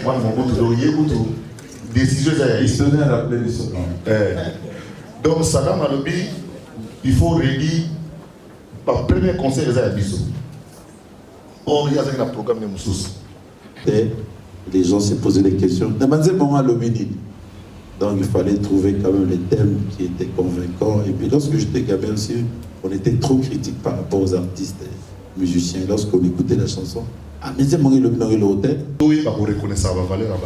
Moi, mon bout décision. Il se donnait à la plaie de ce plan. Donc, Saddam Alobi, il faut redire, par premier conseil des Abisso. Or, il y a un programme de Moussous. Les gens se posaient des questions. Donc il fallait trouver quand même les thèmes qui étaient convaincants. Et puis lorsque j'étais gamin aussi, on était trop critique par rapport aux artistes et musiciens. Lorsqu'on écoutait la chanson, mais c'est mon hôtel. Oui, pour reconnaître sa valeur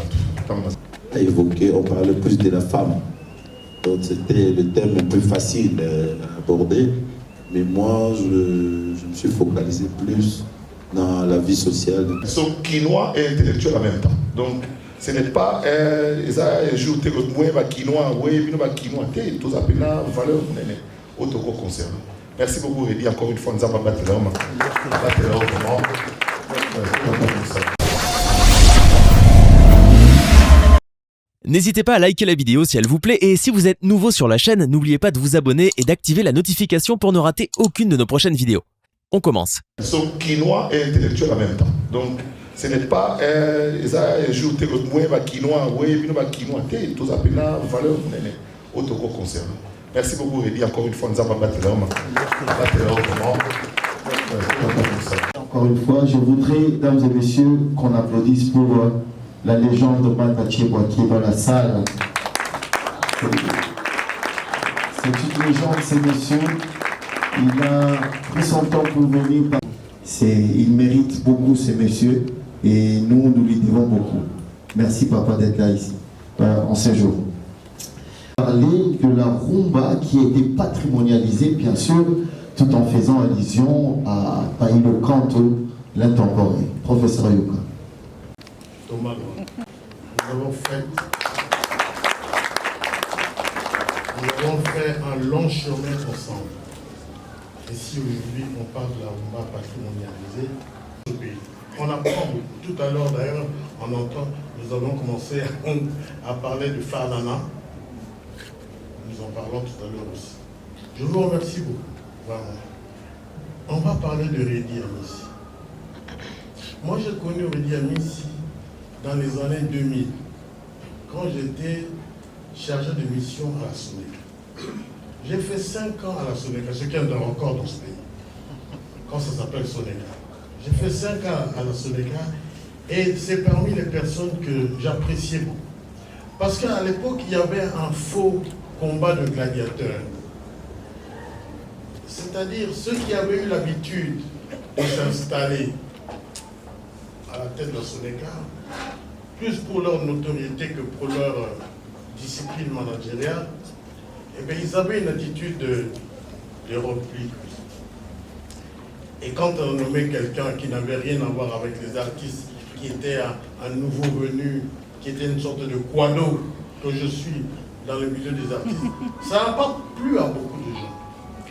à évoquer, on parlait plus de la femme. Donc c'était le thème un peu facile à aborder. Mais moi, je me suis focalisé plus dans la vie sociale. Ils sont quinois et intellectuels en même temps. Donc, ce n'est pas ils ont ajouté le mot quinois, oui, mais quinois, tout ça, c'est la valeur autre concerne. Merci beaucoup, Reddy. Encore une fois, nous avons battu l'homme. N'hésitez pas à liker la vidéo si elle vous plaît et si vous êtes nouveau sur la chaîne, n'oubliez pas de vous abonner et d'activer la notification pour ne rater aucune de nos prochaines vidéos. On commence. Ils sont quinois et intellectuels en même temps. Donc, ce n'est pas ils ont ajouté le mot quinois, oui, mais quinois, tout ça, c'est la valeur autre concerne. Merci beaucoup, Reddy. Encore une fois, nous avons battu l'homme. Encore une fois, je voudrais, mesdames et messieurs, qu'on applaudisse pour la légende de Mataché Boaké dans la salle. C'est une légende, ce monsieur. Il a pris son temps pour venir. Il mérite beaucoup, ce monsieur. Et nous lui devons beaucoup. Merci, papa, d'être là ici, en ce jour. Parler de la rumba qui a été patrimonialisée, bien sûr, tout en faisant allusion à Païlo Canto, l'intemporel. Professeur Yuka. Thomas, nous avons fait un long chemin ensemble. Et si aujourd'hui on parle de la rumba patrimonialisée, au pays, on apprend beaucoup. Tout à l'heure d'ailleurs, nous avons commencé à parler de Fardana. Nous en parlons tout à l'heure aussi. Je vous remercie beaucoup. Vraiment. On va parler de Reddy Amissi. Moi, j'ai connu Reddy Amissi dans les années 2000, quand j'étais chargé de mission à la Sonéca. J'ai fait 5 ans à la Sonéca, ce qui est un record dans ce pays, quand ça s'appelle Sonéca. J'ai fait 5 ans à la Sonéca et c'est parmi les personnes que j'appréciais beaucoup. Parce qu'à l'époque, il y avait un faux combat de gladiateurs. C'est-à-dire ceux qui avaient eu l'habitude de s'installer à la tête de la Sonéca, plus pour leur notoriété que pour leur discipline managériale, eh bien, ils avaient une attitude de repli. Et quand on nommait quelqu'un qui n'avait rien à voir avec les artistes, qui était un nouveau venu, qui était une sorte de quado que je suis dans le milieu des artistes, ça n'a pas plu à beaucoup de gens.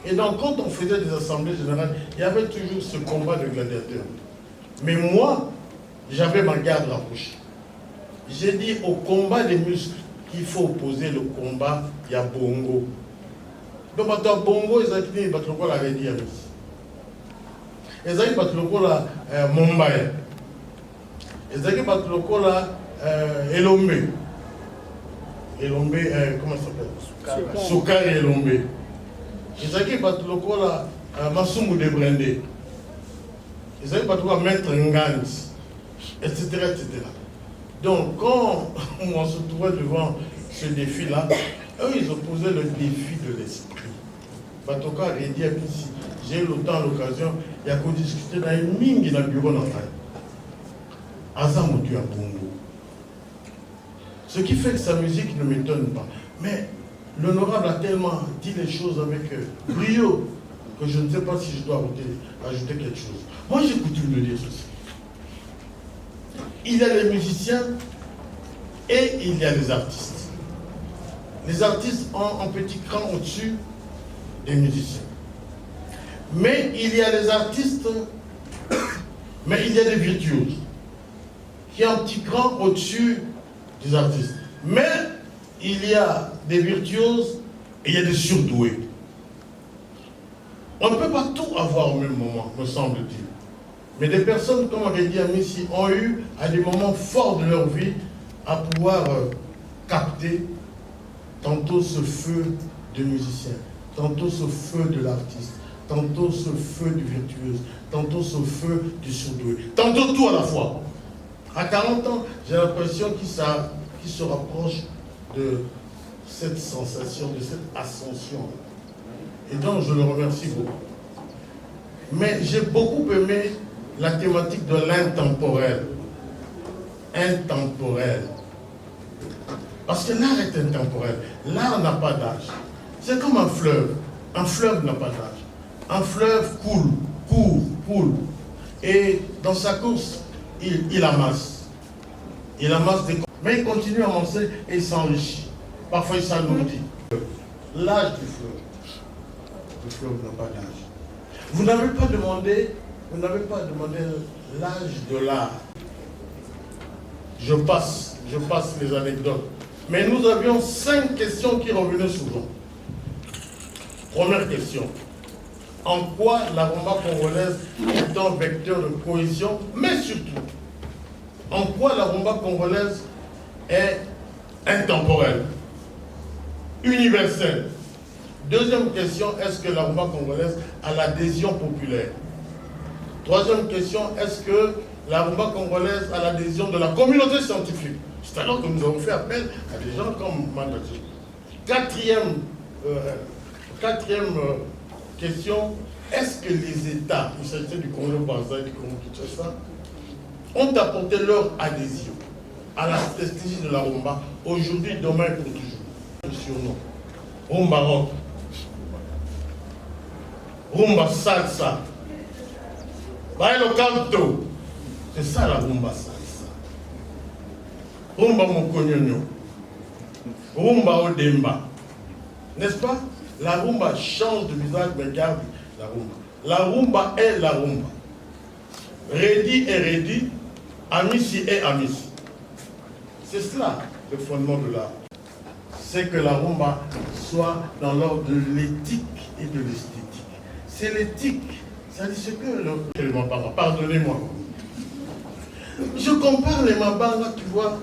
Et donc, quand on faisait des assemblées générales, il y avait toujours ce combat de gladiateurs. Mais moi, j'avais ma garde rapprochée. J'ai dit au combat des muscles qu'il faut opposer le combat, il y a bongo. Donc, maintenant, bongo, ils ont dit, ils battent le col à Reddy Amissi. Ils ont dit, battent le col à Mumbai. Ils ont dit, battent le col à Elombe. Elombe, comment ça s'appelle? Soukari Elombe. Ils ont dit, battent le col à Masumu de Brendé. Ils ont dit, battent le col à Maître Ngans, etc., etc. Donc, quand on se trouvait devant ce défi-là, eux, ils opposaient le défi de l'esprit. Batoka Reddy Amissi, j'ai eu le temps, l'occasion, il y a qu'on discuter dans une mine dans le bureau d'entraînement. Azamotu à Bongo. Ce qui fait que sa musique ne m'étonne pas. Mais l'honorable a tellement dit les choses avec brio que je ne sais pas si je dois ajouter quelque chose. Moi, j'ai coutume de dire ceci. Il y a les musiciens et il y a les artistes. Les artistes ont un petit cran au-dessus des musiciens. Mais il y a les artistes, mais il y a des virtuoses qui ont un petit cran au-dessus des artistes. Mais il y a des virtuoses et il y a des surdoués. On ne peut pas tout avoir au même moment, me semble-t-il. Mais des personnes comme Reddy Amissi ont eu, à des moments forts de leur vie, à pouvoir capter tantôt ce feu de musicien, tantôt ce feu de l'artiste, tantôt ce feu du virtuose, tantôt ce feu du surdoué, tantôt tout à la fois. À 40 ans, j'ai l'impression qu'il se rapproche de cette sensation, de cette ascension. Et donc, je le remercie beaucoup. Mais j'ai beaucoup aimé la thématique de l'intemporel. Intemporel. Parce que l'art est intemporel. L'art n'a pas d'âge. C'est comme un fleuve. Un fleuve n'a pas d'âge. Un fleuve coule. Et dans sa course, il amasse. Il amasse des... Mais il continue à avancer et il s'enrichit. Parfois, il s'alourdit. L'âge du fleuve. Le fleuve n'a pas d'âge. Vous n'avez pas demandé l'âge de l'art. Je passe les anecdotes. Mais nous avions 5 questions qui revenaient souvent. Première question. En quoi la rumba congolaise est un vecteur de cohésion, mais surtout, en quoi la rumba congolaise est intemporelle, universelle. Deuxième question, est-ce que la rumba congolaise a l'adhésion populaire? Troisième question, est-ce que la rumba congolaise a l'adhésion de la communauté scientifique? C'est alors que nous avons fait appel à des gens comme Mandaji. Quatrième question, est-ce que les États, il s'agissait du Congo-Brazzaville, du Congo-Kinshasa, ont apporté leur adhésion à la stratégie de la rumba, aujourd'hui, demain et pour toujours? Le surnom. Rumba rock. Rumba salsa. Bailo canto. C'est ça la rumba salsa. Rumba mokonyonyo. Rumba odemba. N'est-ce pas? La rumba change de visage, mais garde la rumba. La rumba est la rumba. Reddy est Reddy. Amissi est Amissi. C'est cela le fondement de l'art. C'est que la rumba soit dans l'ordre de l'éthique et de l'esthétique. C'est l'éthique. C'est-à-dire ce que les Mabanga, pardonnez-moi. Je compare les Mabanga, tu vois,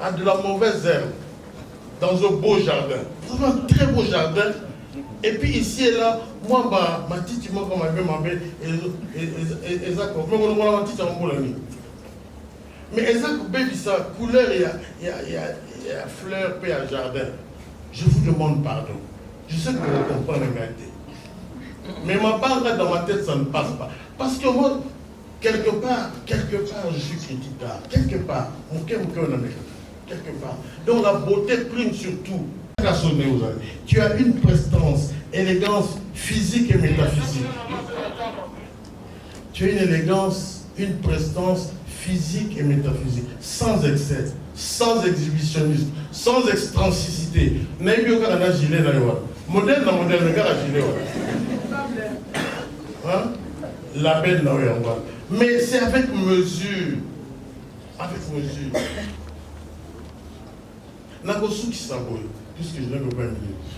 à de la mauvaise herbe dans un beau jardin. Vous avez un très beau jardin. Et puis ici et là, moi, ma petite, moi, comme elle m'a fait, mais exactement, sa couleur, il y a fleur, puis il y a jardin. Je vous demande pardon. Je sais que vous comprenez la réalité. Mais ma barre dans ma tête, ça ne passe pas. Parce que moi, quelque part, je suis critique d'art. Quelque part, mon cœur quelque part. Donc la beauté prime sur tout. Tu as une prestance, élégance physique et métaphysique. Tu as une élégance, une prestance physique et métaphysique, sans excès, sans exhibitionnisme, sans extransigité. Modèle, la belle, mais c'est avec mesure. Avec mesure. Nagosu qui s'aboye, puisque je n'ai que 20 minutes.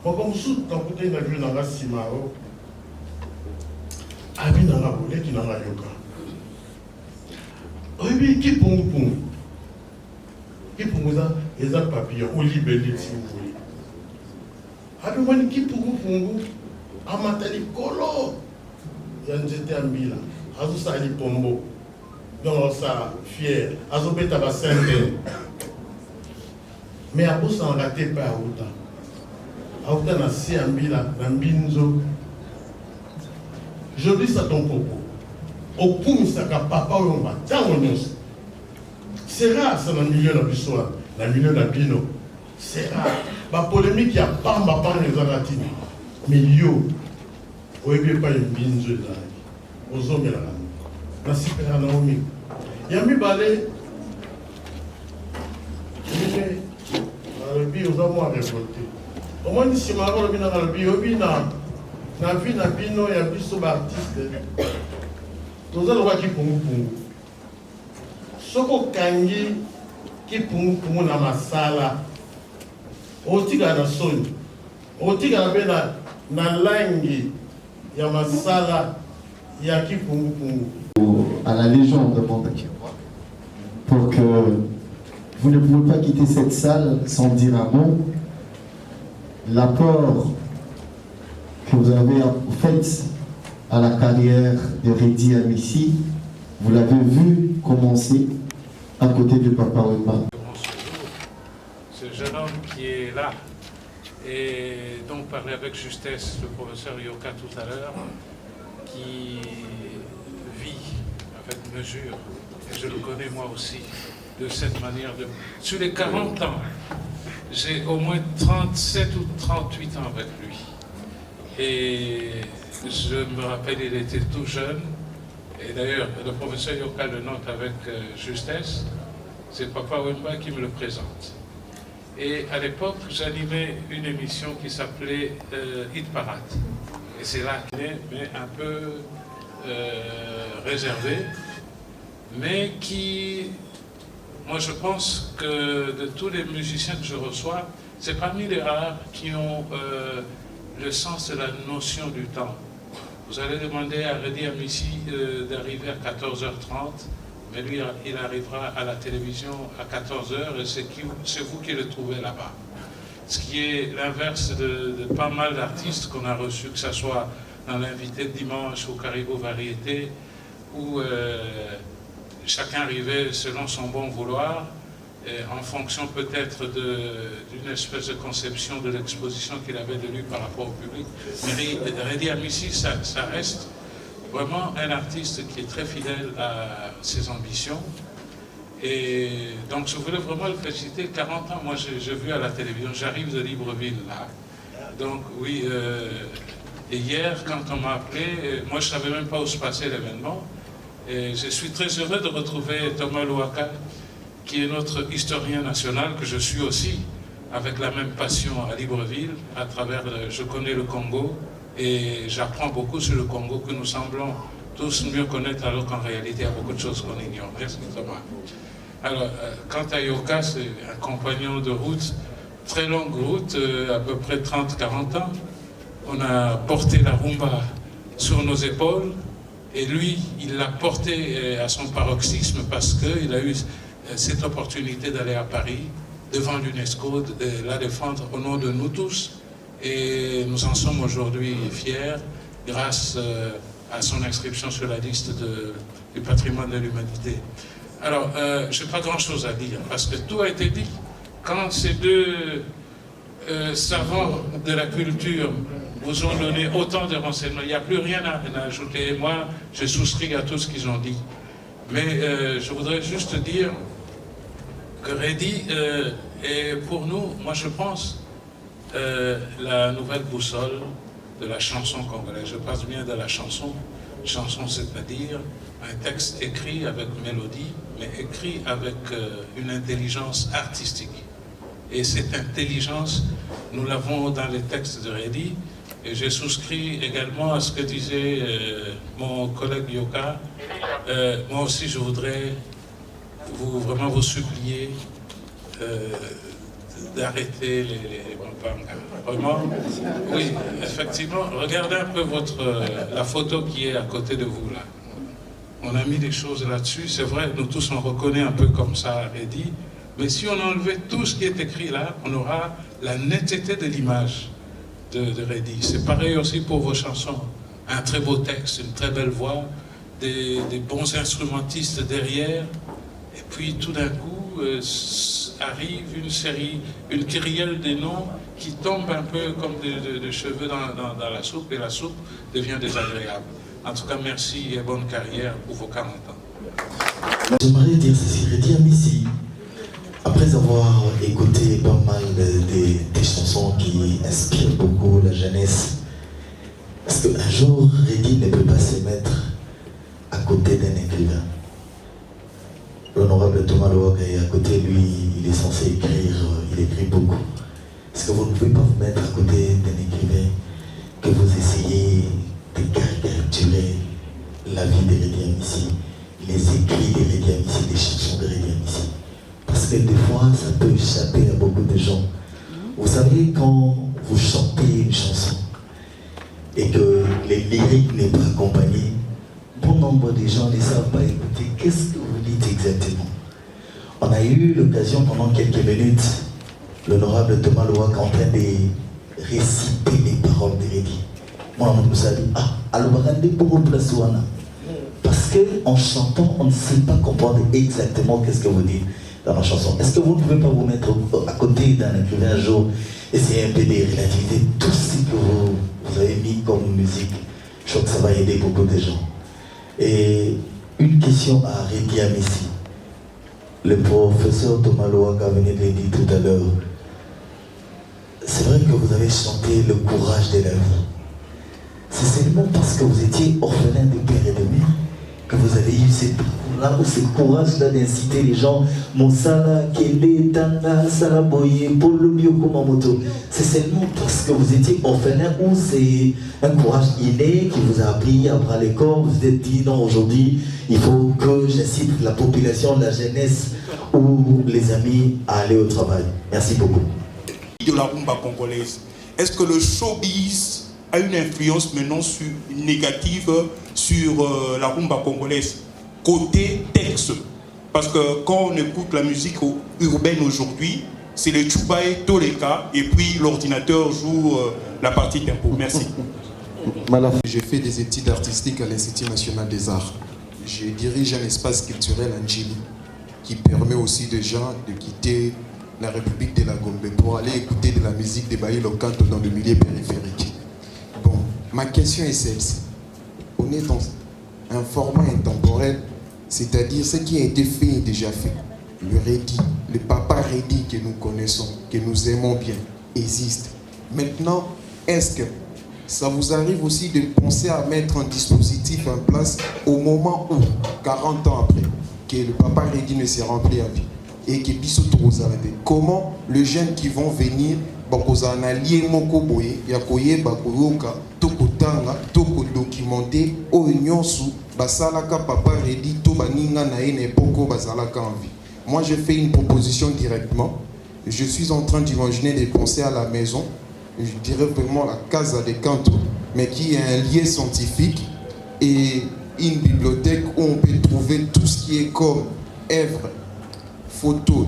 Moi, comme sous, quand vous avez vu dans la Simao, Abi n'a pas volé qui n'a pas yoga. Oui, qui pour nous? Qui pour nous a les papillons, ou libellé si vous voulez. Abi, moi, qui pour nous? Amatali Kolo. Yanjete Ambila. Azo Sali Pombo. Donc, ça, fier. Azo Betaba Sainte. Mais à ça, on n'a raté pas à Aouta. Aouta n'a si Ambila, n'a Mbinzo. Je dis ça ton propos. Au point ça papa ou on c'est rare ça dans le milieu de la soir, dans le milieu de la bino. C'est rare. La polémique il y a pas les aratines. Mais yo, vous n'avez pas une binge là. Aux hommes là. La super Naomi. Il y a mis balai. Le bi aux hommes à révolter. Au moins si ma robe dans le bi, au bi na vie na bino ya biso ba artiste toza loba ki pungu soko kangi ki pungu na masala otika na soni otika na be na langi Yamasala, Yaki Pungu Pungu. À la légende de Mandaki, pour que vous ne pouvez pas quitter cette salle sans dire un mot. L'apport que vous avez fait à la carrière de Reddy Amissi, vous l'avez vu commencer à côté de Papa Wemba. Ce jeune homme qui est là et dont parlait avec justesse le professeur Yoka tout à l'heure, qui vit avec mesure, et je le connais moi aussi, de cette manière de... Sur les 40 ans, j'ai au moins 37 ou 38 ans avec lui. Et je me rappelle, il était tout jeune. Et d'ailleurs, le professeur Yoka le note avec justesse. C'est Papa Wemba qui me le présente. Et à l'époque, j'animais une émission qui s'appelait Hit Parade. Et c'est là qu'il est, mais un peu réservé, mais qui... Moi, je pense que de tous les musiciens que je reçois, c'est parmi les rares qui ont le sens de la notion du temps. Vous allez demander à Reddy Amissi d'arriver à 14h30, mais lui, il arrivera à la télévision à 14h et c'est vous qui le trouvez là-bas. Ce qui est l'inverse de pas mal d'artistes qu'on a reçus, que ce soit dans l'invité de dimanche ou Caribou Variété, où chacun arrivait selon son bon vouloir, en fonction peut-être d'une espèce de conception de l'exposition qu'il avait de lui par rapport au public. Mais Reddy Amissi, ça reste vraiment un artiste qui est très fidèle à ses ambitions. Et donc je voulais vraiment le féliciter. 40 ans, moi j'ai vu à la télévision, j'arrive de Libreville là. Donc oui, et hier quand on m'a appelé, moi je ne savais même pas où se passait l'événement. Et je suis très heureux de retrouver Thomas Louaka, qui est notre historien national, que je suis aussi, avec la même passion à Libreville, à travers, je connais le Congo, et j'apprends beaucoup sur le Congo que nous semblons tous mieux connaître, alors qu'en réalité, il y a beaucoup de choses qu'on ignore. Merci Thomas. Alors, quant à Yoka, c'est un compagnon de route, très longue route, à peu près 30-40 ans. On a porté la rumba sur nos épaules, et lui, il l'a porté à son paroxysme parce qu'il a eu cette opportunité d'aller à Paris, devant l'UNESCO, de la défendre au nom de nous tous. Et nous en sommes aujourd'hui fiers, grâce à son inscription sur la liste du patrimoine de l'humanité. Alors, je n'ai pas grand-chose à dire, parce que tout a été dit. Quand ces deux savants de la culture vous ont donné autant de renseignements, il n'y a plus rien à ajouter. Et moi, je souscris à tout ce qu'ils ont dit. Mais je voudrais juste dire que Reddy est pour nous, moi je pense, la nouvelle boussole de la chanson congolaise. Je passe bien de la chanson, c'est-à-dire un texte écrit avec mélodie, mais écrit avec une intelligence artistique. Et cette intelligence, nous l'avons dans les textes de Reddy. Et j'ai souscrit également à ce que disait mon collègue Yoka. Moi aussi, je voudrais vraiment vous supplier d'arrêter les Bambanga. Vraiment, oui, effectivement, regardez un peu la photo qui est à côté de vous là. On a mis des choses là-dessus, c'est vrai, nous tous on reconnaît un peu comme ça Reddy, mais si on enlevait tout ce qui est écrit là, on aura la netteté de l'image de Reddy. C'est pareil aussi pour vos chansons. Un très beau texte, une très belle voix, des bons instrumentistes derrière, et puis tout d'un coup arrive une kyrielle des noms qui tombe un peu comme des cheveux dans la soupe, et la soupe devient désagréable. En tout cas, merci et bonne carrière pour vos 40 ans. J'aimerais dire ceci, Reddy Amissi, après avoir écouté pas mal des chansons qui inspirent beaucoup la jeunesse, est-ce qu'un jour, Reddy ne peut pas se mettre à côté d'un écrivain? L'honorable Thomas Louaka est à côté, lui, il est censé écrire, il écrit beaucoup. Est-ce que vous ne pouvez pas vous mettre à côté d'un écrivain, que vous essayez de caricaturer la vie de Reddy Amissi, les écrits de Reddy Amissi, les chansons de Reddy Amissi? Parce que des fois, ça peut échapper à beaucoup de gens. Vous savez, quand vous chantez une chanson et que les lyrics exactement. On a eu l'occasion pendant quelques minutes, l'honorable Thomas Louak en train de réciter les paroles de Rédi. Moi, on nous a dit, alors pour place ouana. Parce qu'en chantant, on ne sait pas comprendre exactement qu'est-ce que vous dites dans la chanson. Est-ce que vous ne pouvez pas vous mettre à côté d'un écrivain un jour, essayer un peu de relativiser tout ce que vous avez mis comme musique? Je crois que ça va aider beaucoup de gens. Et une question à Rédi Amissi. Le professeur Thomas Louaka venait de le dire tout à l'heure. C'est vrai que vous avez chanté le courage de la vie. C'est seulement parce que vous étiez orphelin de père et de mère que vous avez eu ce courage-là d'inciter les gens. Monsala, Kele, Tanga, Salaboye, Polo, Bioko, Mamoto. C'est seulement parce que vous étiez orphelin ou c'est un courage inné qui vous a appris à bras les corps. Vous vous êtes dit, non, aujourd'hui, il faut que j'incite la population, la jeunesse ou les amis à aller au travail. Merci beaucoup. De la rumba congolaise, est-ce que le showbiz a une influence maintenant négative sur la rumba congolaise côté texte? Parce que quand on écoute la musique urbaine aujourd'hui, c'est le Tchouba et Toleka, et puis l'ordinateur joue la partie tempo. Merci. J'ai fait des études artistiques à l'Institut national des arts. Je dirige un espace culturel en Djili qui permet aussi aux gens de quitter la République de la Gombe pour aller écouter de la musique des Baïs Locanto dans le milieu périphérique. Bon, ma question est celle-ci. On est dans un format intemporel, c'est-à-dire ce qui a été fait est déjà fait. Le Rédi, le papa Rédi que nous connaissons, que nous aimons bien, existe. Maintenant, est-ce que ça vous arrive aussi de penser à mettre un dispositif en place au moment où, 40 ans après, que le papa Rédi ne s'est rempli à vie et que Bissot Torozalade, comment les jeunes qui vont venir, bakozana lié moko boye, yakoye bakoyoka, toko tanga, toko documenté, o nyonsu, basalaka papa Rédi, to baninga na ene poko basalaka en vie. Moi, je fais une proposition directement. Je suis en train d'imaginer des pensées à la maison, je dirais vraiment la Casa de Canto, mais qui est un lieu scientifique et une bibliothèque où on peut trouver tout ce qui est comme œuvre, photo,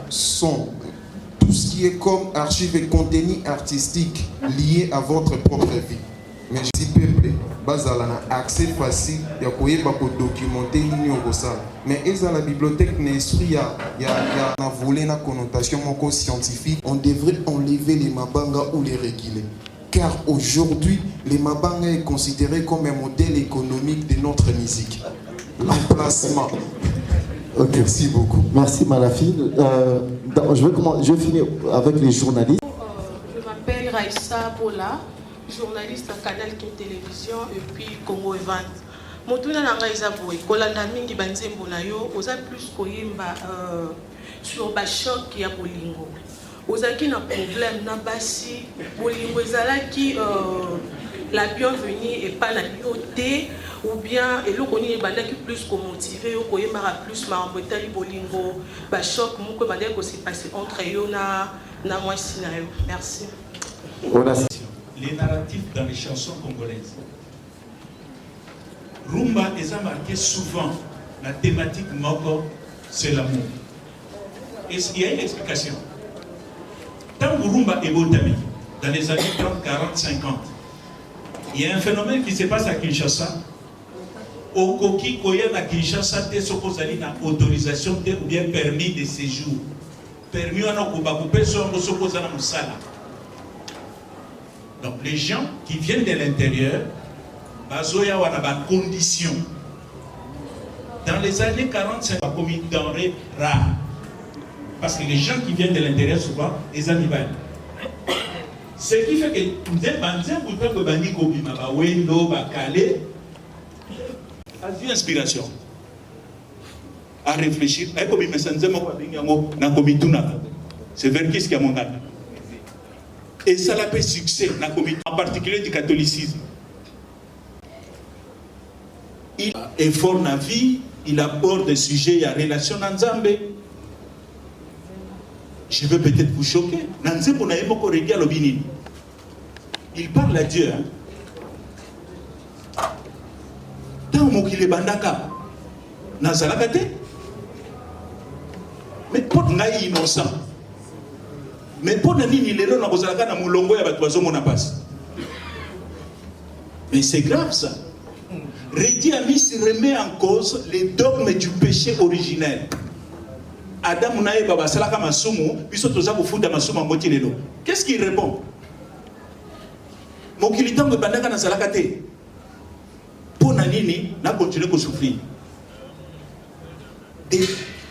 son, tout ce qui est comme archives et contenu artistique lié à votre propre vie. Mais si peuple, bazalana accès facile, il y a quoi documenter mais à la bibliothèque il y a volé la connotation scientifique. On devrait enlever les mabanga ou les réguler. Car aujourd'hui, les mabanga est considéré comme un modèle économique de notre musique. L'emplacement. Okay. Merci beaucoup. Merci Malafi. Je vais finir avec les journalistes. Je m'appelle Raissa Bola, journaliste à Canal King Télévision et puis Congo Event. Motuna nanga ezaboué, kolanda mingi banzembo na yo, oza plus koyemba sur ba choc ya bolingo. Ozaki na problème na basi, bolingo ezalaki la bienvenue et pas la beauté. Ou bien et l'okoni bandaki plus ko motiver yo koyemba plus maambotali bolingo ba choc moko bandaki ko se passer entre yo na moi sinayo. Merci. Les narratifs dans les chansons congolaises. Rumba est marqué souvent la thématique moko, c'est l'amour. Et il y a une explication. Tant que Rumba est botami dans les années 30, 40, 50, il y a un phénomène qui se passe à Kinshasa. Okoki koya na Kinshasa te sokozali na autorisation te ou bien permis de séjour. Permis wana kobakupe songo sokozana musala. Donc les gens qui viennent de l'intérieur, bazoya wana ba condition. Dans les années 40, c'est pas comme une denrée rare. Parce que les gens qui viennent de l'intérieur souvent, les animaux. Ce qui fait que nous avons bani kobima ba wendo ba kale. A eu inspiration à réfléchir. C'est vers qui ce qui a mon gars. Et ça l'a fait succès, en particulier du catholicisme. Il est fort dans la vie, il aborde des sujets à relation dans Nzambe. Je vais peut-être vous choquer. Il parle à Dieu. nazalaka te. Mais pour ngai innocent. Mais pour nini lelo na kozalaka na mulongo ya bato bazomona passe. Mais c'est grave ça. Redi Amis remet en cause les dogmes du péché originel. Adam nae baba salaka masumu, biso toza kufunda masumu ngoti lelo. Qu'est-ce qu'il répond? Mokili tango bandaka na salaka te. Pour nini na continuer à souffrir.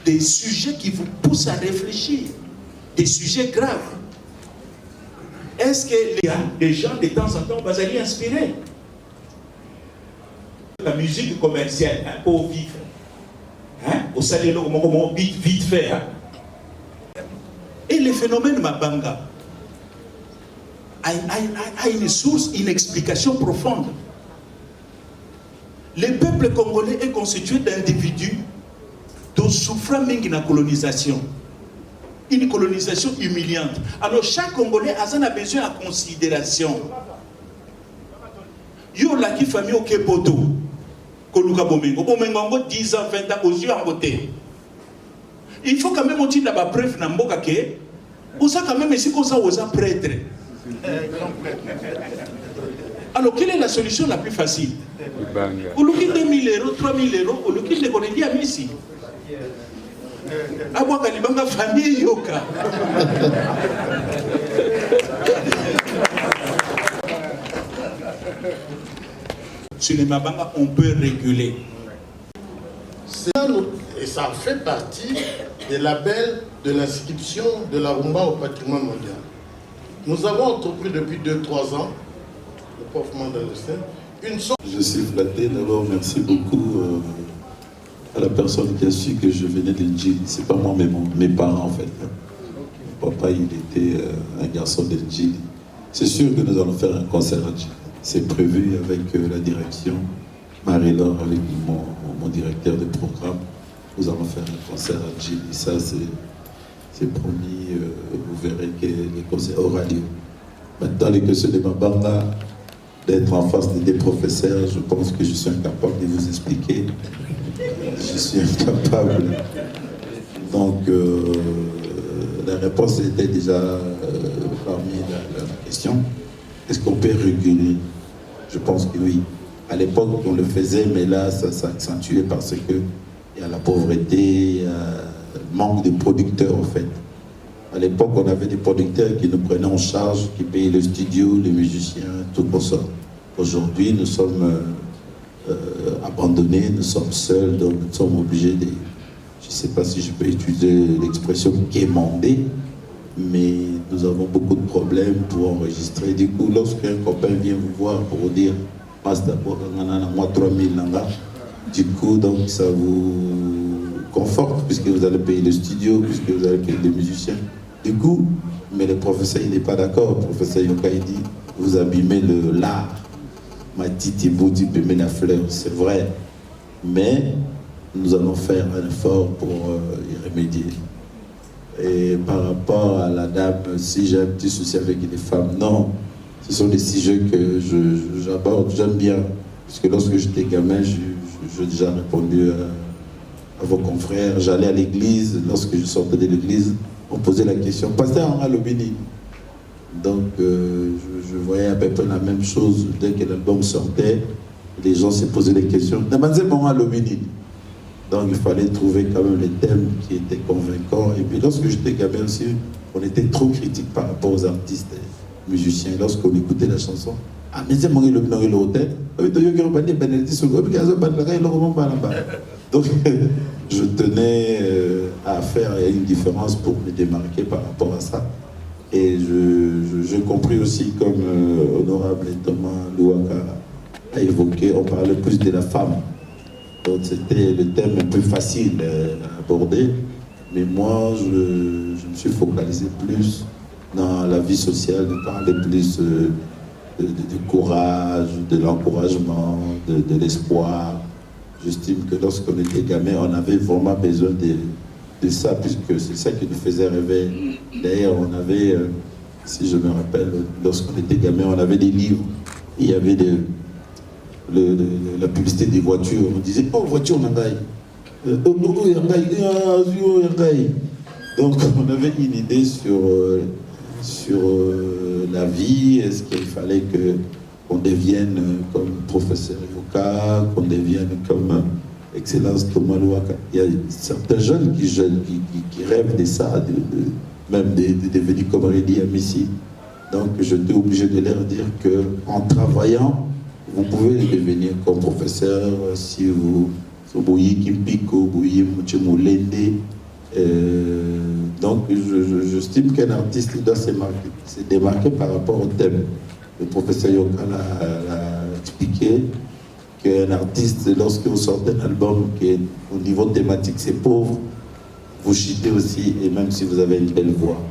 Des sujets qui vous poussent à réfléchir. Des sujets graves. Est-ce que les gens de temps en temps vont aller inspirer? La musique commerciale, hein, pour vivre. Hein? Au salaire, comment vite fait. Hein? Et le phénomène Mabanga a une source, une explication profonde. Le peuple congolais est constitué d'individus dont souffrent même la colonisation. Une colonisation humiliante. Alors chaque Congolais a besoin de considération. Yo la qui famille au Kepoto. Koluka Bomengo. Bomengo 10 ans, 20 ans aux yeux en beauté. Il faut quand même dire la preuve na mboka ke. Osa quand même si kosa osa prêtre. Alors quelle est la solution la plus facile? Au lieu de 2000 euros, 3000 euros, au lieu de connaître à Messi. Abwa kalibanga famille yoka. Sur les Mabanga, on peut réguler. Et ça fait partie des labels de l'inscription de la rumba au patrimoine mondial. Nous avons entrepris depuis 2-3 ans, le prof Mandal le sait, une sorte... Je suis flatté. D'abord, merci beaucoup à la personne qui a su que je venais de Djil. C'est pas moi, mais mes parents en fait. Mon papa, il était un garçon de Djil. C'est sûr que nous allons faire un concert à Djil. C'est prévu avec la direction, Marie-Laure, avec mon directeur de programme. Nous allons faire un concert à Djil. Et ça, c'est promis. Vous verrez que les concerts aura lieu. Maintenant, les questions de Mabanga, d'être en face des professeurs, je pense que je suis incapable de vous expliquer. Je suis incapable. Donc, la réponse était déjà parmi la question. Est-ce qu'on peut réguler? Je pense que oui. À l'époque, on le faisait, mais là, ça s'est accentué parce qu'il y a la pauvreté, il y a le manque de producteurs, en fait. À l'époque, on avait des producteurs qui nous prenaient en charge, qui payaient le studio, les musiciens, tout pour ça. Aujourd'hui, nous sommes abandonnés, nous sommes seuls, donc nous sommes obligés de... Je ne sais pas si je peux utiliser l'expression quémander, mais nous avons beaucoup de problèmes pour enregistrer. Du coup, lorsqu'un copain vient vous voir pour vous dire « Passe d'abord, moi 3000 nanga », du coup, donc ça vous conforte, puisque vous allez payer le studio, puisque vous allez payer les musiciens. Du coup, mais le professeur, il n'est pas d'accord. Le professeur Yoka, il dit « Vous abîmez l'art. Matiti Boudi met la fleur », c'est vrai. Mais nous allons faire un effort pour y remédier. Et par rapport à la dame, si j'ai un petit souci avec les femmes, non. Ce sont des sujets que j'aborde, j'aime bien. Parce que lorsque j'étais gamin, j'ai déjà répondu à vos confrères. J'allais à l'église, lorsque je sortais de l'église, on posait la question, pasteur Henri Lobini. Donc je voyais à peu près la même chose dès que l'album sortait. Les gens se posaient des questions. Donc il fallait trouver quand même les thèmes qui étaient convaincants. Et puis lorsque j'étais gamin aussi, on était trop critique par rapport aux artistes et musiciens. Lorsqu'on écoutait la chanson, donc je tenais à faire une différence pour me démarquer par rapport à ça. Et j'ai compris aussi, comme honorable Thomas Louaka a évoqué, on parlait plus de la femme. Donc c'était le thème un peu facile à aborder. Mais moi, je me suis focalisé plus dans la vie sociale, de parler plus du courage, de l'encouragement, de l'espoir. J'estime que lorsqu'on était gamin, on avait vraiment besoin de ça, puisque c'est ça qui nous faisait rêver. D'ailleurs, on avait, si je me rappelle, lorsqu'on était gamin, on avait des livres. Il y avait la publicité des voitures. On disait, oh, voiture Nangaï. Donc on avait une idée sur la vie. Est-ce qu'il fallait qu'on devienne comme professeur avocat, qu'on devienne comme Excellence Thomas Louaka. Il y a certains jeunes qui rêvent de ça, même de devenir comme Rédi Amissi. Donc j'étais obligé de leur dire qu'en travaillant, vous pouvez devenir comme professeur si vous voyez Kimpiko, vous voyez Mouchemoulende. Donc j'estime qu'un artiste doit se démarquer par rapport au thème. Le professeur Yoka l'a expliqué qu'un artiste, lorsque vous sortez un album qui est au niveau thématique, c'est pauvre, vous chutez aussi, et même si vous avez une belle voix.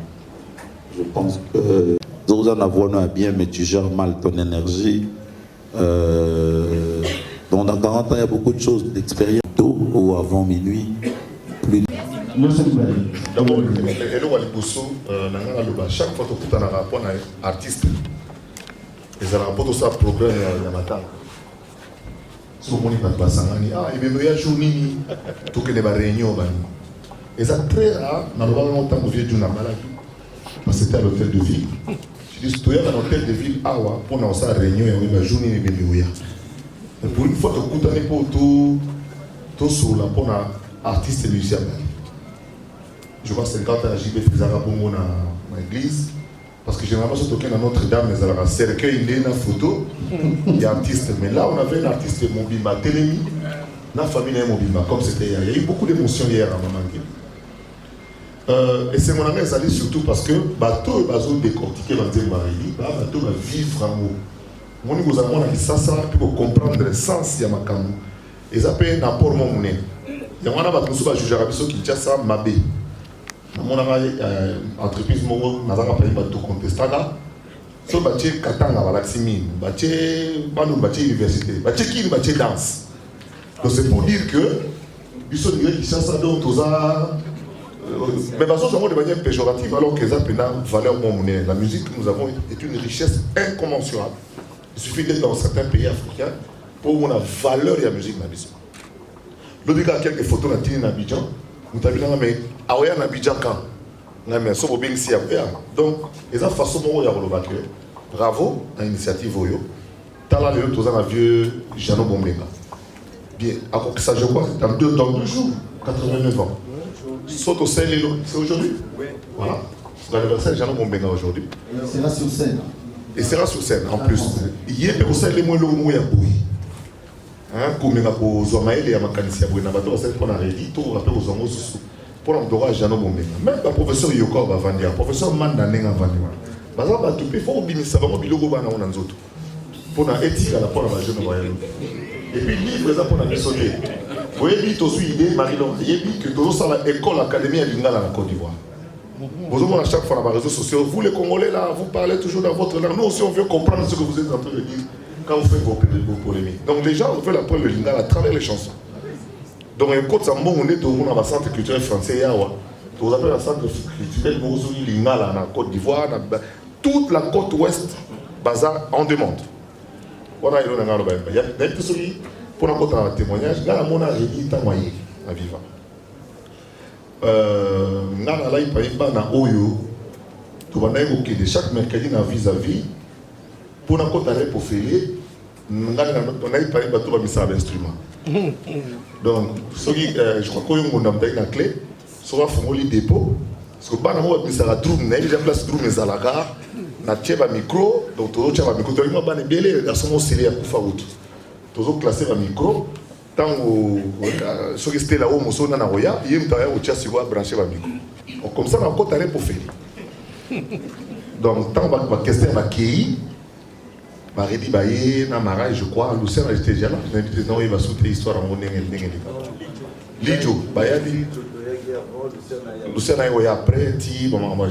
Je pense que vous en avez bien, mais tu gères mal ton énergie. Donc dans 40 ans, il y a beaucoup de choses d'expérience, tôt ou avant minuit. D'abord, chaque fois que tu as un rapport avec un artiste, ils ont un rapport à programme de matin. Si vous avez un journée, tout que les réunions. Et ça très rare, dans le temps où je suis malade, parce que c'était à l'hôtel de ville. Je dis, tu es à l'hôtel de ville, pour nous faire réunion, il y a une journée de Bénéouya. Pour une fois, tu as pour tout sur la pour artiste et musicien. Je vois 50 ans à JB Fizara pour mon église. Parce que généralement, je toquais dans Notre-Dame, mais à la cercueil, il y a une photo, il y a un artiste. Mais là, on avait un artiste Mobimba, Télémi, la famille de Mobimba, comme c'était hier. Il y a eu beaucoup d'émotions hier à Maman. Et c'est mon ami Zali surtout parce que bateau va décortiquer dans le Marili, bateau va vivre en mots. Mon niveau à mon ça pour comprendre le sens de ma camu. Et ça peut être un apport mon monnaie. Il y a un bateau qui va juger à Bissau qui tient ça mabé. Mon entreprise Mogo n'a pas payé bateau contestada. So bateau Katanga va l'aximine, bateau université, bateau qui bateau danse. Donc c'est pour dire que Bissau qui tient ça donc tous mais de façon de manière péjorative alors que ça a valeur monnaie. La musique que nous avons est une richesse incommensurable. Il suffit d'être dans certains pays africains pour avoir une valeur de la musique dans la musique. L'autre il y a quelques photos dans Abidjan. Vous avez dit mais Aoya en Abidjan quand mais ça bien ici donc et ça façon dont il y a le bravo à l'initiative Oyo. Tala le tous un vieux Jano Bombenga. Bien, alors que ça je crois dans 2 jours 89 ans. Saute au sel, c'est aujourd'hui. Oui. Voilà. C'est l'anniversaire de Jano Bombenga aujourd'hui. Il sera sur scène. Il sera sur scène en plus. Hier, au sel, les moins longs, il y a bouilli. Comme il y a pour Zomaïl, il y a un mécanicien pour un bateau, c'est pour un rédit, tout rappel aux hommes sous. Pour l'endroit Jano Bombenga. Même le professeur Yoko va vendre, le professeur Mandanen va vendre. Parce que il faut oublier ça, vraiment, il faut que nous autres. Pour la éthique, à la fois, la jeune voyage. Et puis, livre, ça pour la missionner. Vous voyez, tu as une idée, Marie-Laure, il y a que tu as l'école, l'académie à Lingala en Côte d'Ivoire. Vous avez à chaque fois dans les réseaux sociaux, vous les Congolais, là, vous parlez toujours dans votre langue. Nous aussi, on veut comprendre ce que vous êtes en train de dire quand vous faites vos polémiques. Donc, les gens veulent apprendre le Lingala à travers les chansons. Donc, quand on est au centre culturel français, vous appelez le centre culturel Lingala en Côte d'Ivoire, toute la côte ouest, bazar, en demande. Voilà, il y a des personnes pour un témoignage, là, mon âge est témoigné à vivre. Là, il y a un Oyo, tu vas évoquer de chaque mercredi dans vis-à-vis, pour un côté pour faire, on a parlé de tout un instrument. Donc, je crois qu'on a une clé, soit on a un dépôt, parce que on a un drum, on a déjà place drum et zalaga, on a un micro, donc tu as un micro, tu as un micro, tu as un micro, toujours classé le micro, tant que ceux qui étaient là-haut, ils sont dans la roya, ils ont branché le micro. Comme ça, on a encore taré pour faire. Donc, tant que la question est qui, Maridi Baye, Namara, je crois, Lucien a été déjà là, il va sauter l'histoire en monnaie. Lidjo, Bayadi, Lucien a eu après,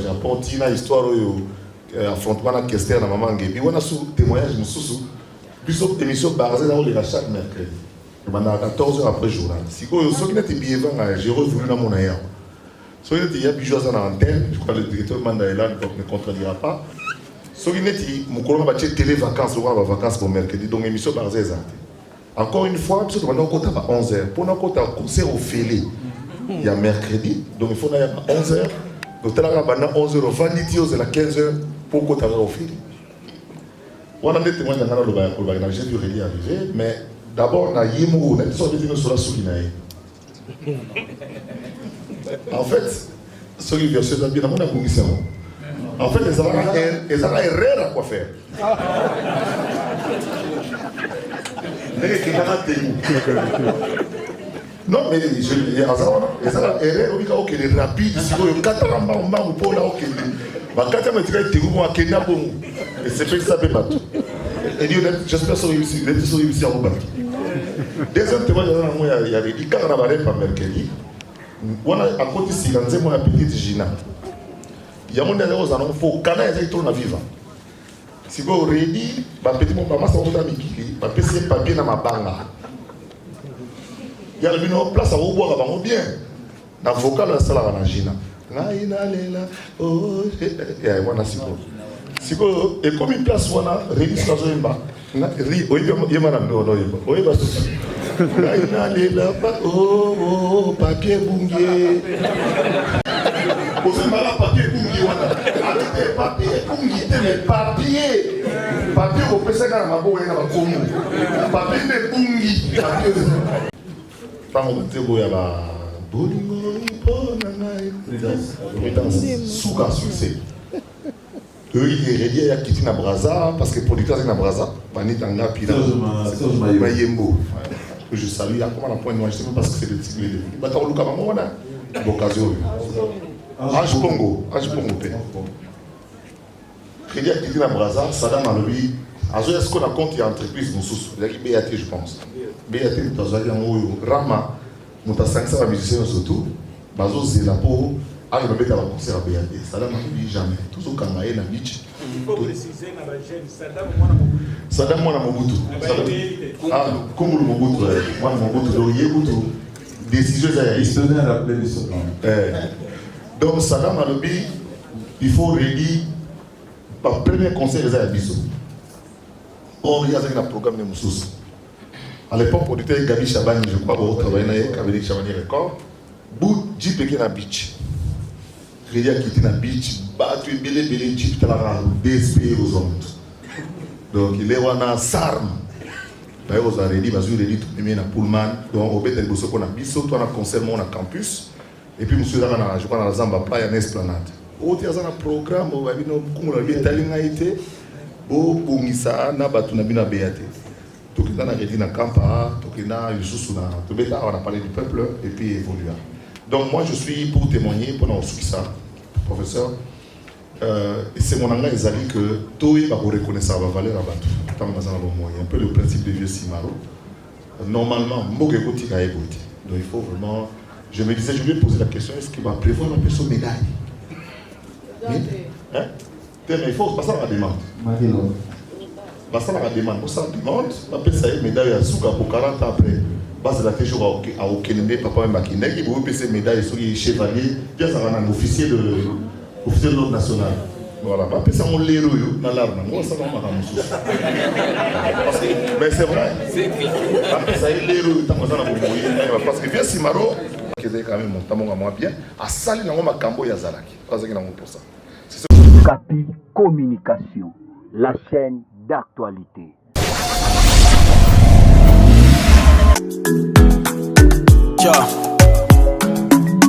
Japon, Tina, histoire, affrontement la question, la maman Ngebi, on a sous témoignage, Plusieurs émissions basées dans les chaque mercredi. Pendant 14 heures après journal. Si vous avez bien, j'ai revu dans mon aïe. Si vous avez bien joué dans l'antenne, je crois que le directeur Mandaïla ne contredira pas. Si vous avez bien télé-vacances, vous avez vacances pour mercredi, donc émission basée. Encore une fois, parce que on a 11h. Pour nous, on a un concert au Félé. Il y a mercredi, donc il faut aller à 11h. Donc, on a 11h, au vendredi, à 15h, pour qu'on ait au Félé. On a des témoins de la j'ai vu Réli arriver, mais d'abord, on a Yémou, on a des sortes de sur la Soulinaï. En fait, ce qui vient sur la vie, on a beaucoup de en fait, les gens ont erreur à quoi faire. Non, mais les gens ont erreur, ok, les rapides, si vous avez 4 ans, pour là, ok. Quand on a dit et c'est fait ça, et j'espère que vous avez réussi à vous battre. Deuxième témoignage, il y a des cas on a parlé par mercredi. On a à côté si on a une petite Gina. Il y a mon élève aux annonces, il faut canal et tourne à vivre. Si vous avez dit, petit mon maman, ça va vous passer papier dans ma banque. Il y a une place à vous boire avant bien. Dans le vocal, la salle à la Gina. Oh, et voilà, si vous. Si vous, et comme une place, on a réuni sur la zone bas. Oh, papier bungie. Papier bungie, papier au PC dans ma boue et dans ma commune. Papier de bungie. Pas mon théo ya ba bolingo Souka succès. Eux ils rédié à quitter na Braza parce que producteur c'est na Braza, Vanitanga Pila. Mayembo. Je salue à comment la point moi je sais pas parce que c'est le titre de bah ta luka maman wana l'occasion. Age Pongo pe. Rédié à quitter na Braza, Sadam Alobi. Est-ce qu'on a compte il y a entreprise Moussous, il y a qui BAT je pense. BAT dans un Rama, nous avons 500 musiciens surtout, Bazo Zelapo, à le mettre à la concert à BAT. Ça n'a jamais. Tout ce qu'on a na beach. Il faut préciser dans la jeune, Sadam Mwana Mobutu. Ah, comme le Mobutu, moi Mobutu, donc Mobutu. Décision il se donnait à la playlist. Donc Sadam Alobi, il faut redire, par premier conseil des Abisso. Or, il y a un programme de Moussous. À l'époque, on était Gabi Chabani, je crois, on travaillait avec Gabi Chabani Record. Bout Jeep et na beach. Rédia quitté na beach, battu belé Jeep à la DSP aux hommes. Donc, il est en Sarm. D'ailleurs, on a réuni, on a réuni tout le monde à Pullman. Donc, on a fait des choses qu'on a biso, on a concert, on a campus. Et puis, monsieur, je crois, dans la Zamba, il y a une esplanade. Il y a un programme, on a vu bongisa na batu na bina beate tokenda na redi na kampa tokenda yususu na tobeta on a parlé du peuple et puis évoluer. Donc moi je suis pour témoigner pendant ça professeur c'est mon engagement ezali que toi va reconnaître la valeur à batu tant dans un moyen un peu le principe de vieux Simaro normalement mboke koti ka eboti. Donc il faut vraiment je me disais je lui ai posé la question est-ce qu'il va prévoir la personne médaille hein? Mais il faut passer à la demande. Passer à la demande. Pour ça, la demande, on peut ça médaille à Souka pour 40 ans après. Base de la toujours à Okende, papa Makine, qui vous payer médaille sur les chevaliers, bien ça va un officier de l'ordre national. Voilà, on peut ça on l'héros dans l'arme. Moi ça va mais c'est vrai. On peut ça l'héros dans la parce que bien Simaro, qui est quand même mon moi bien, à sali na ngoma kambo ya Zalaki. Parce que na pour ça. Capi Communication, la chaîne d'actualité.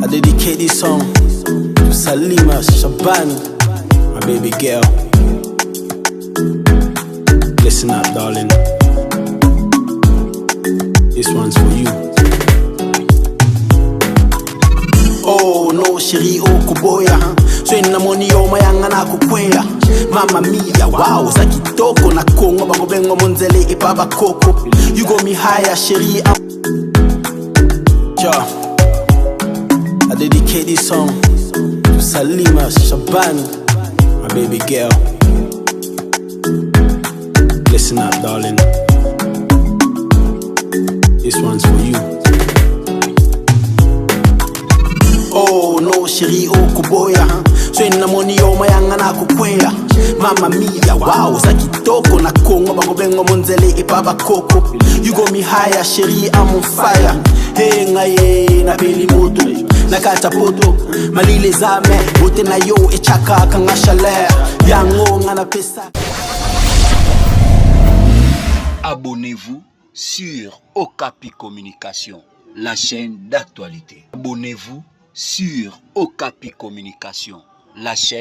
I dedicate this song to Salima Shaban, my baby girl. Listen up, darling. This one's for you. Oh no, chérie, oh kuboya. Swena money oh mayanga na kukwea. Mama mia, wow, za kitoko na kongo bango bengo monzele ipaba koko. You got me higher, chérie. I dedicate this song to Salima Shaban, my baby girl. Listen up, darling. This one's for you. Oh no, shiri okuboya swena moni yo mayanga na kukwea mama mia wow zakitoko na kongo bagobengo monzele ipaba koko you got me higher shiri I'm on fire hey ngaye na beli moto na kata poto malile zame bote na yo echaka kanga chaleur yango ngana pesa. Abonnez-vous sur Okapi Communication, la chaîne d'actualité. Abonnez-vous sur Okapi Communication, la chaîne